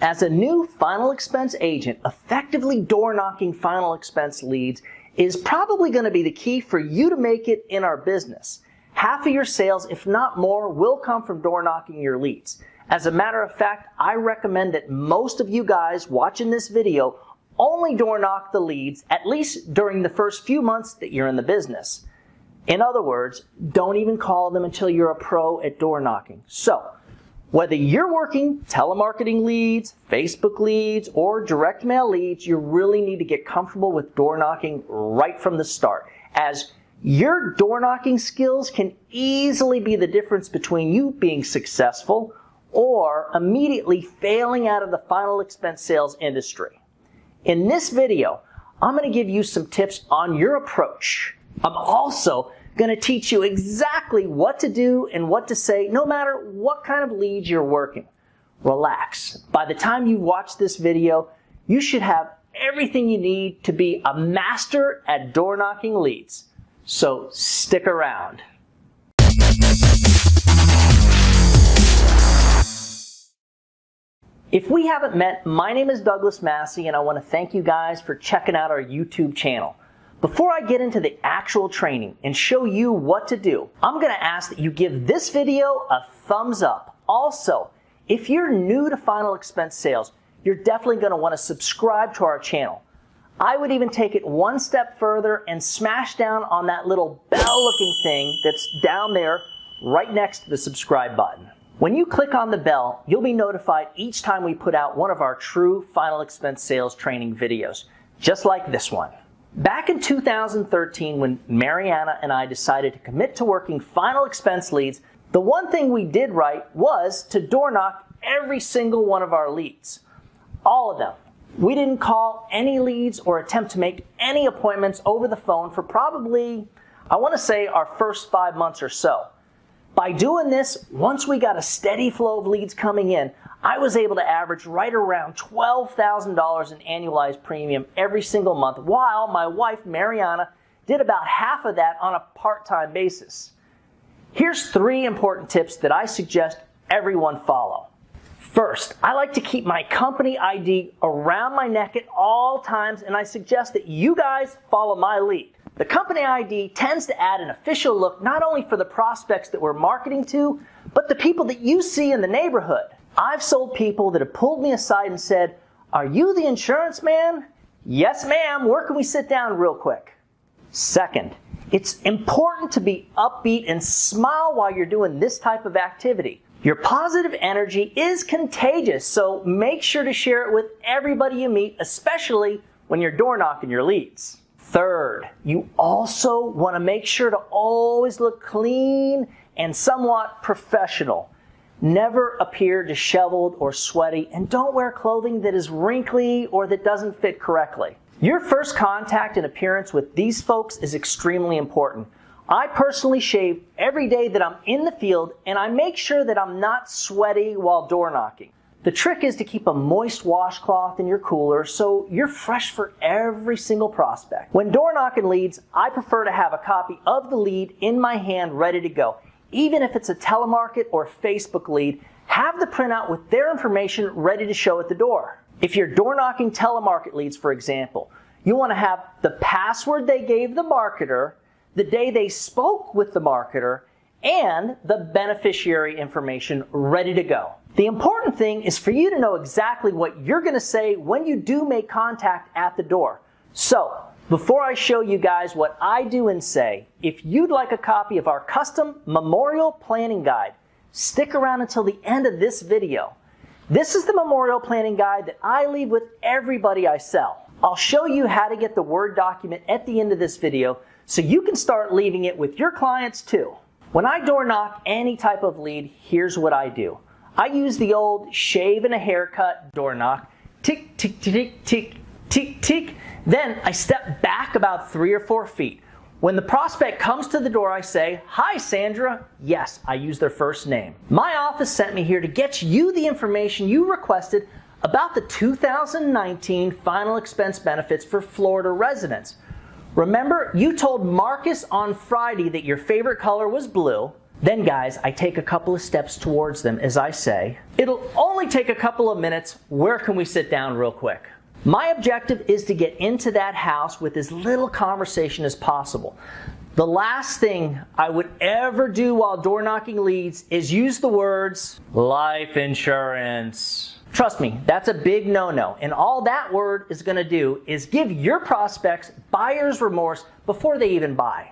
As a new final expense agent, effectively door knocking final expense leads is probably going to be the key for you to make it in our business. Half of your sales, if not more, will come from door knocking your leads. As a matter of fact, I recommend that most of you guys watching this video only door knock the leads at least during the first few months that you're in the business. In other words, don't even call them until you're a pro at door knocking. So, whether you're working telemarketing leads, Facebook leads, or direct mail leads, you really need to get comfortable with door knocking right from the start, as your door knocking skills can easily be the difference between you being successful or immediately failing out of the final expense sales industry. In this video, I'm going to give you some tips on your approach. I'm also going to teach you exactly what to do and what to say no matter what kind of leads you're working. Relax. By the time you watch this video, you should have everything you need to be a master at door knocking leads. So stick around. If we haven't met, my name is Douglas Massi, and I want to thank you guys for checking out our YouTube channel. Before I get into the actual training and show you what to do, I'm going to ask that you give this video a thumbs up. Also, if you're new to final expense sales, you're definitely going to want to subscribe to our channel. I would even take it one step further and smash down on that little bell-looking thing that's down there right next to the subscribe button. When you click on the bell, you'll be notified each time we put out one of our true final expense sales training videos, just like this one. Back in 2013, when Mariana and I decided to commit to working final expense leads, the one thing we did right was to door knock every single one of our leads. All of them. We didn't call any leads or attempt to make any appointments over the phone for probably, I want to say, our first 5 months or so. By doing this, once we got a steady flow of leads coming in, I was able to average right around $12,000 in annualized premium every single month, while my wife, Mariana, did about half of that on a part-time basis. Here's 3 important tips that I suggest everyone follow. First, I like to keep my company ID around my neck at all times, and I suggest that you guys follow my lead. The company ID tends to add an official look not only for the prospects that we're marketing to, but the people that you see in the neighborhood. I've sold people that have pulled me aside and said, "Are you the insurance man?" "Yes, ma'am. Where can we sit down real quick?" Second, it's important to be upbeat and smile while you're doing this type of activity. Your positive energy is contagious, so make sure to share it with everybody you meet, especially when you're door knocking your leads. Third, you also want to make sure to always look clean and somewhat professional. Never appear disheveled or sweaty, and don't wear clothing that is wrinkly or that doesn't fit correctly. Your first contact and appearance with these folks is extremely important. I personally shave every day that I'm in the field, and I make sure that I'm not sweaty while door knocking. The trick is to keep a moist washcloth in your cooler so you're fresh for every single prospect. When door knocking leads, I prefer to have a copy of the lead in my hand ready to go. Even if it's a telemarket or Facebook lead, have the printout with their information ready to show at the door. If you're door knocking telemarket leads, for example, you want to have the password they gave the marketer, the day they spoke with the marketer, and the beneficiary information ready to go. The important thing is for you to know exactly what you're going to say when you do make contact at the door. So, before I show you guys what I do and say, if you'd like a copy of our custom memorial planning guide, stick around until the end of this video. This is the memorial planning guide that I leave with everybody I sell. I'll show you how to get the Word document at the end of this video so you can start leaving it with your clients too. When I door knock any type of lead, here's what I do. I use the old shave and a haircut door knock. Tick, tick, tick, tick, tick, tick. Then I step back about 3 or 4 feet. When the prospect comes to the door, I say, "Hi, Sandra." Yes, I use their first name. My office sent me here to get you the information you requested about the 2019 final expense benefits for Florida residents. Remember, you told Marcus on Friday that your favorite color was blue. Then guys, I take a couple of steps towards them as I say, it'll only take a couple of minutes. Where can we sit down real quick? My objective is to get into that house with as little conversation as possible. The last thing I would ever do while door knocking leads is use the words life insurance. Trust me, that's a big no-no. And all that word is going to do is give your prospects buyer's remorse before they even buy.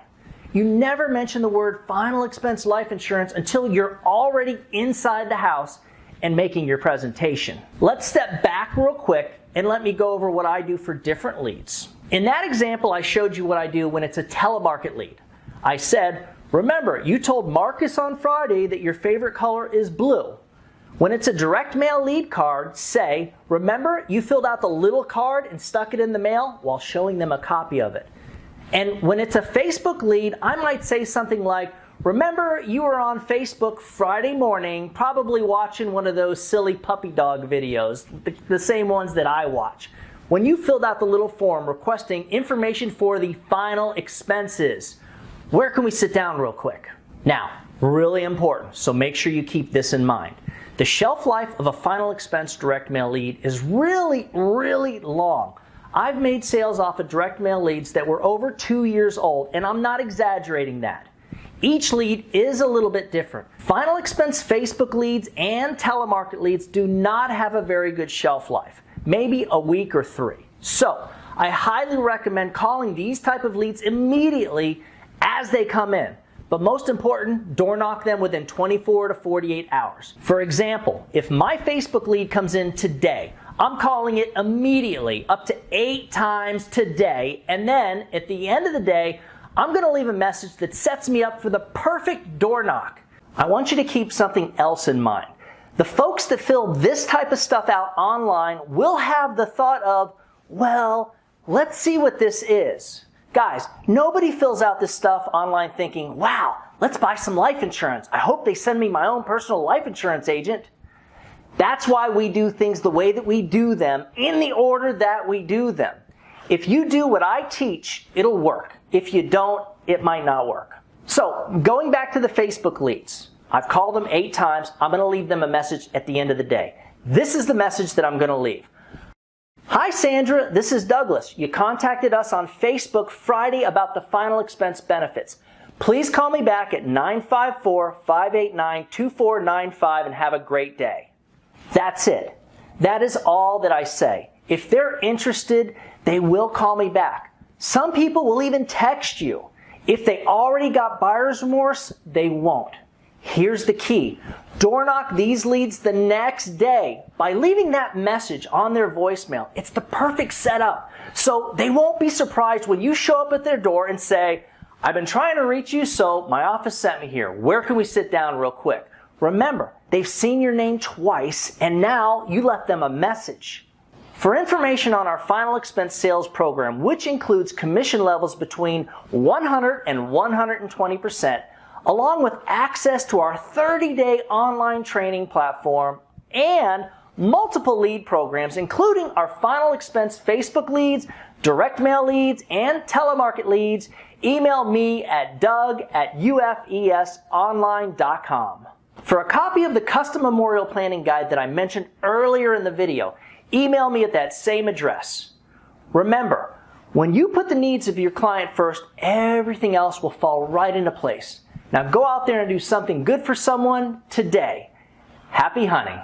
You never mention the word final expense life insurance until you're already inside the house and making your presentation. Let's step back real quick and let me go over what I do for different leads. In that example, I showed you what I do when it's a telemarket lead. I said, remember, you told Marcus on Friday that your favorite color is blue. When it's a direct mail lead card, say, remember, you filled out the little card and stuck it in the mail while showing them a copy of it. And when it's a Facebook lead, I might say something like, remember, you were on Facebook Friday morning, probably watching one of those silly puppy dog videos, the same ones that I watch. When you filled out the little form requesting information for the final expenses, where can we sit down real quick? Now, really important, so make sure you keep this in mind. The shelf life of a final expense direct mail lead is really, really long. I've made sales off of direct mail leads that were over 2 years old, and I'm not exaggerating that. Each lead is a little bit different. Final expense Facebook leads and telemarket leads do not have a very good shelf life, maybe a week or 3. So I highly recommend calling these type of leads immediately as they come in. But most important, door knock them within 24 to 48 hours. For example, if my Facebook lead comes in today, I'm calling it immediately up to 8 times today, and then at the end of the day, I'm going to leave a message that sets me up for the perfect door knock. I want you to keep something else in mind. The folks that fill this type of stuff out online will have the thought of, well, let's see what this is. Guys, nobody fills out this stuff online thinking, wow, let's buy some life insurance. I hope they send me my own personal life insurance agent. That's why we do things the way that we do them, in the order that we do them. If you do what I teach, it'll work. If you don't, it might not work. So, going back to the Facebook leads, I've called them 8 times. I'm going to leave them a message at the end of the day. This is the message that I'm going to leave. Hi Sandra, this is Douglas. You contacted us on Facebook Friday about the final expense benefits. Please call me back at 954-589-2495 and have a great day. That's it. That is all that I say. If they're interested, they will call me back. Some people will even text you. If they already got buyer's remorse, they won't. Here's the key. Door knock these leads the next day by leaving that message on their voicemail. It's the perfect setup. So they won't be surprised when you show up at their door and say, I've been trying to reach you, so my office sent me here. Where can we sit down real quick? Remember, they've seen your name twice and now you left them a message. For information on our final expense sales program, which includes commission levels between 100 and 120%, along with access to our 30-day online training platform and multiple lead programs, including our final expense Facebook leads, direct mail leads, and telemarket leads, email me at doug@ufesonline.com. For a copy of the custom memorial planning guide that I mentioned earlier in the video, email me at that same address. Remember, when you put the needs of your client first, everything else will fall right into place. Now go out there and do something good for someone today. Happy hunting.